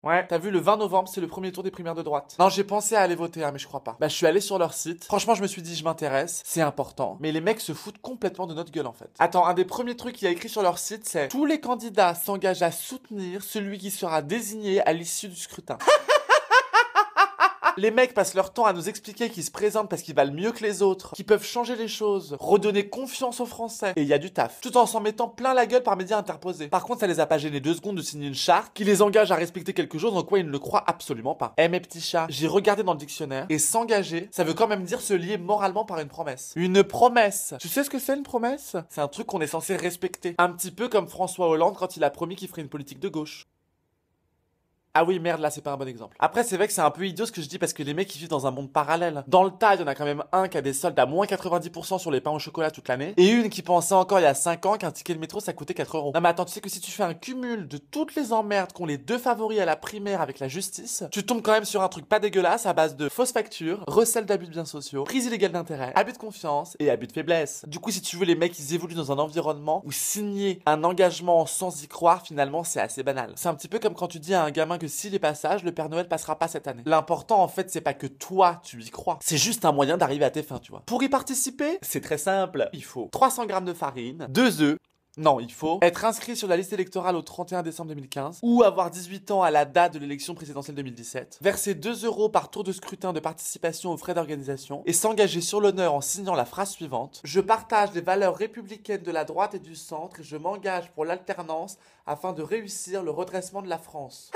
Ouais, t'as vu, le 20 novembre, c'est le premier tour des primaires de droite. Non, j'ai pensé à aller voter, hein, mais je crois pas. Bah, je suis allé sur leur site. Franchement, je me suis dit, je m'intéresse, c'est important. Mais les mecs se foutent complètement de notre gueule, en fait. Attends, un des premiers trucs qu'il y a écrit sur leur site, c'est: tous les candidats s'engagent à soutenir celui qui sera désigné à l'issue du scrutin. Les mecs passent leur temps à nous expliquer qu'ils se présentent parce qu'ils valent mieux que les autres, qu'ils peuvent changer les choses, redonner confiance aux Français. Et il y a du taf. Tout en s'en mettant plein la gueule par médias interposés. Par contre, ça les a pas gênés 2 secondes de signer une charte qui les engage à respecter quelque chose en quoi ils ne le croient absolument pas. Eh mes petits chats, j'ai regardé dans le dictionnaire et s'engager, ça veut quand même dire se lier moralement par une promesse. Une promesse. Tu sais ce que c'est une promesse? C'est un truc qu'on est censé respecter. Un petit peu comme François Hollande quand il a promis qu'il ferait une politique de gauche. Ah oui, merde, là, c'est pas un bon exemple. Après, c'est vrai que c'est un peu idiot ce que je dis parce que les mecs, ils vivent dans un monde parallèle. Dans le tas, il y en a quand même un qui a des soldes à moins 90% sur les pains au chocolat toute l'année. Et une qui pensait encore il y a 5 ans qu'un ticket de métro, ça coûtait 4 euros. Non mais attends, tu sais que si tu fais un cumul de toutes les emmerdes qu'ont les 2 favoris à la primaire avec la justice, tu tombes quand même sur un truc pas dégueulasse à base de fausses factures, recel d'abus de biens sociaux, prise illégale d'intérêt, abus de confiance et abus de faiblesse. Du coup, si tu veux, les mecs, ils évoluent dans un environnement où signer un engagement sans y croire, finalement, c'est assez banal. C'est un petit peu comme quand tu dis à un gamin que s'il est pas sage, le Père Noël passera pas cette année. L'important, en fait, c'est pas que toi, tu y crois. C'est juste un moyen d'arriver à tes fins, tu vois. Pour y participer, c'est très simple. Il faut 300 grammes de farine, 2 œufs. Non, il faut être inscrit sur la liste électorale au 31 décembre 2015 ou avoir 18 ans à la date de l'élection présidentielle 2017, verser 2 euros par tour de scrutin de participation aux frais d'organisation et s'engager sur l'honneur en signant la phrase suivante: je partage les valeurs républicaines de la droite et du centre et je m'engage pour l'alternance afin de réussir le redressement de la France.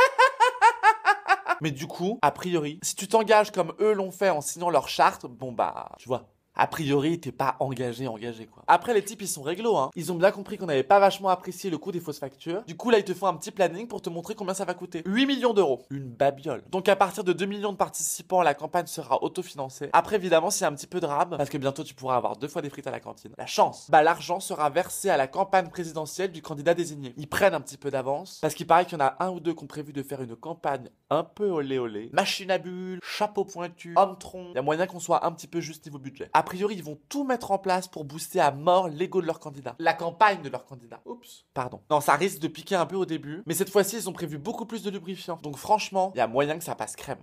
Mais du coup, a priori, si tu t'engages comme eux l'ont fait en signant leur charte, bon bah, tu vois. A priori, t'es pas engagé quoi. Après, les types, ils sont réglo, hein. Ils ont bien compris qu'on n'avait pas vachement apprécié le coût des fausses factures. Du coup, là, ils te font un petit planning pour te montrer combien ça va coûter. 8 millions d'euros. Une babiole. Donc, à partir de 2 millions de participants, la campagne sera autofinancée. Après, évidemment, s'il y a un petit peu de rab, parce que bientôt, tu pourras avoir 2 fois des frites à la cantine. La chance. Bah, l'argent sera versé à la campagne présidentielle du candidat désigné. Ils prennent un petit peu d'avance, parce qu'il paraît qu'il y en a 1 ou 2 qui ont prévu de faire une campagne un peu olé olé. Machine à bulles, chapeau pointu, homme-tronc. Il y a moyen qu'on soit un petit peu juste niveau budget. A priori, ils vont tout mettre en place pour booster à mort l'ego de leur candidat. La campagne de leur candidat. Oups. Pardon. Non, ça risque de piquer un peu au début, mais cette fois-ci, ils ont prévu beaucoup plus de lubrifiant. Donc franchement, il y a moyen que ça passe crème.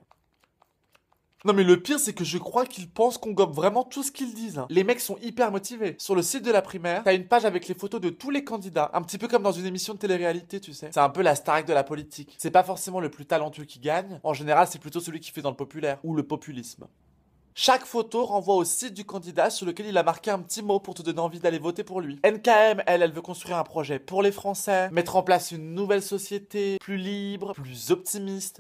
Non mais le pire c'est que je crois qu'ils pensent qu'on gobe vraiment tout ce qu'ils disent, hein. Les mecs sont hyper motivés. Sur le site de la primaire, t'as une page avec les photos de tous les candidats, un petit peu comme dans une émission de télé-réalité, tu sais. C'est un peu la Starac de la politique. C'est pas forcément le plus talentueux qui gagne, en général c'est plutôt celui qui fait dans le populaire, ou le populisme. Chaque photo renvoie au site du candidat sur lequel il a marqué un petit mot pour te donner envie d'aller voter pour lui. NKM, elle veut construire un projet pour les Français, mettre en place une nouvelle société, plus libre, plus optimiste.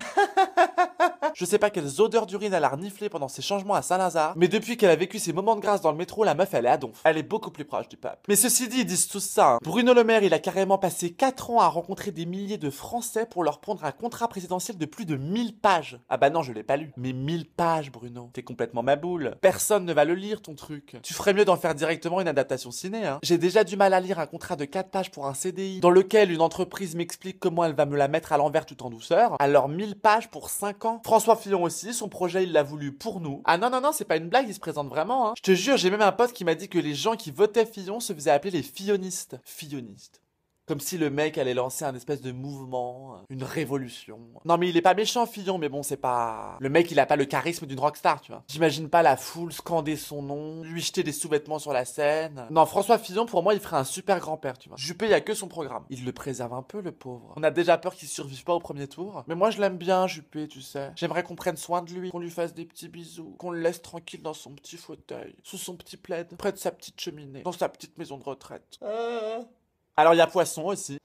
Je sais pas quelles odeurs d'urine elle a reniflé pendant ses changements à Saint-Lazare, mais depuis qu'elle a vécu ses moments de grâce dans le métro, la meuf elle est à donf. Elle est beaucoup plus proche du peuple. Mais ceci dit, ils disent tous ça, hein. Bruno Le Maire, il a carrément passé 4 ans à rencontrer des milliers de Français pour leur prendre un contrat présidentiel de plus de 1000 pages. Ah bah non, je l'ai pas lu. Mais 1000 pages, Bruno. T'es complètement ma boule. Personne ne va le lire, ton truc. Tu ferais mieux d'en faire directement une adaptation ciné, hein. J'ai déjà du mal à lire un contrat de 4 pages pour un CDI, dans lequel une entreprise m'explique comment elle va me la mettre à l'envers tout en douceur. Alors 1000 pages pour 5 ans. François Fillon aussi, son projet il l'a voulu pour nous. Ah non, c'est pas une blague, il se présente vraiment, hein. Je te jure, j'ai même un pote qui m'a dit que les gens qui votaient Fillon se faisaient appeler les fillonistes. Fillonistes. Comme si le mec allait lancer un espèce de mouvement, une révolution. Non mais il est pas méchant Fillon, mais bon c'est pas... Le mec il a pas le charisme d'une rockstar, tu vois. J'imagine pas la foule scander son nom, lui jeter des sous-vêtements sur la scène. Non, François Fillon pour moi il ferait un super grand-père, tu vois. Juppé il y a que son programme. Il le préserve un peu le pauvre. On a déjà peur qu'il survive pas au premier tour. Mais moi je l'aime bien Juppé, tu sais. J'aimerais qu'on prenne soin de lui, qu'on lui fasse des petits bisous, qu'on le laisse tranquille dans son petit fauteuil, sous son petit plaid, près de sa petite cheminée, dans sa petite maison de retraite. Alors il y a Poisson aussi.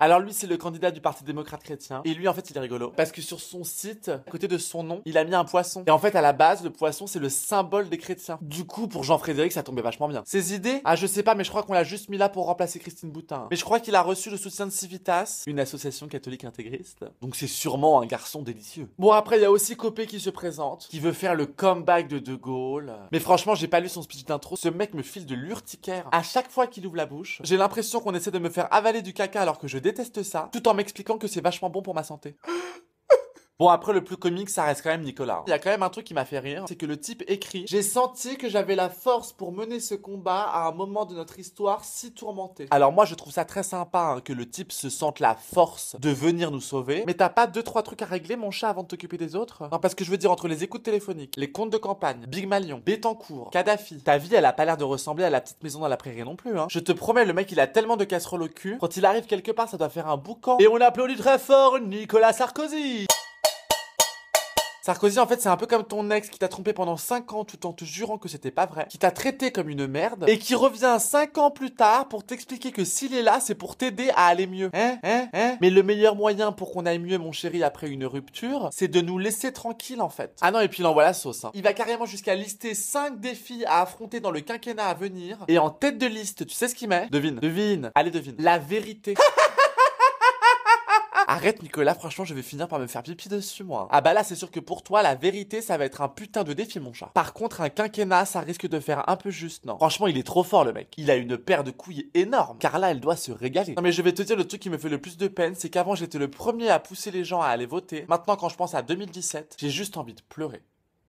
Alors lui c'est le candidat du Parti démocrate chrétien. Et lui en fait il est rigolo. Parce que sur son site, à côté de son nom, il a mis un poisson. Et en fait à la base le poisson c'est le symbole des chrétiens. Du coup pour Jean-Frédéric ça tombait vachement bien. Ses idées, ah je sais pas mais je crois qu'on l'a juste mis là pour remplacer Christine Boutin. Mais je crois qu'il a reçu le soutien de Civitas, une association catholique intégriste. Donc c'est sûrement un garçon délicieux. Bon après il y a aussi Copé qui se présente, qui veut faire le comeback de De Gaulle. Mais franchement j'ai pas lu son speech d'intro. Ce mec me file de l'urticaire. À chaque fois qu'il ouvre la bouche, j'ai l'impression qu'on essaie de me faire avaler du caca alors que je déteste ça, tout en m'expliquant que c'est vachement bon pour ma santé. Bon, après, le plus comique, ça reste quand même Nicolas. Il y a quand même un truc qui m'a fait rire, c'est que le type écrit: j'ai senti que j'avais la force pour mener ce combat à un moment de notre histoire si tourmentée. Alors moi, je trouve ça très sympa hein, que le type se sente la force de venir nous sauver, mais t'as pas 2-3 trucs à régler, mon chat, avant de t'occuper des autres? Non, parce que je veux dire, entre les écoutes téléphoniques, les comptes de campagne, Big Malion, Bettencourt, Kadhafi, ta vie, elle a pas l'air de ressembler à la petite maison dans la prairie non plus, hein. Je te promets, le mec, il a tellement de casseroles au cul, quand il arrive quelque part, ça doit faire un boucan. Et on applaudit très fort Nicolas Sarkozy. Sarkozy, en fait, c'est un peu comme ton ex qui t'a trompé pendant 5 ans tout en te jurant que c'était pas vrai, qui t'a traité comme une merde, et qui revient 5 ans plus tard pour t'expliquer que s'il est là, c'est pour t'aider à aller mieux. Mais le meilleur moyen pour qu'on aille mieux, mon chéri, après une rupture, c'est de nous laisser tranquilles, en fait. Ah non, et puis il envoie la sauce, hein. Il va carrément jusqu'à lister 5 défis à affronter dans le quinquennat à venir, et en tête de liste, tu sais ce qu'il met? Devine. Allez, devine. La vérité. Arrête Nicolas, franchement je vais finir par me faire pipi dessus moi. Ah bah là c'est sûr que pour toi la vérité ça va être un putain de défi mon chat. Par contre un quinquennat ça risque de faire un peu juste non. Franchement il est trop fort le mec. Il a une paire de couilles énorme. Car là elle doit se régaler. Non mais je vais te dire le truc qui me fait le plus de peine c'est qu'avant j'étais le premier à pousser les gens à aller voter. Maintenant quand je pense à 2017 j'ai juste envie de pleurer.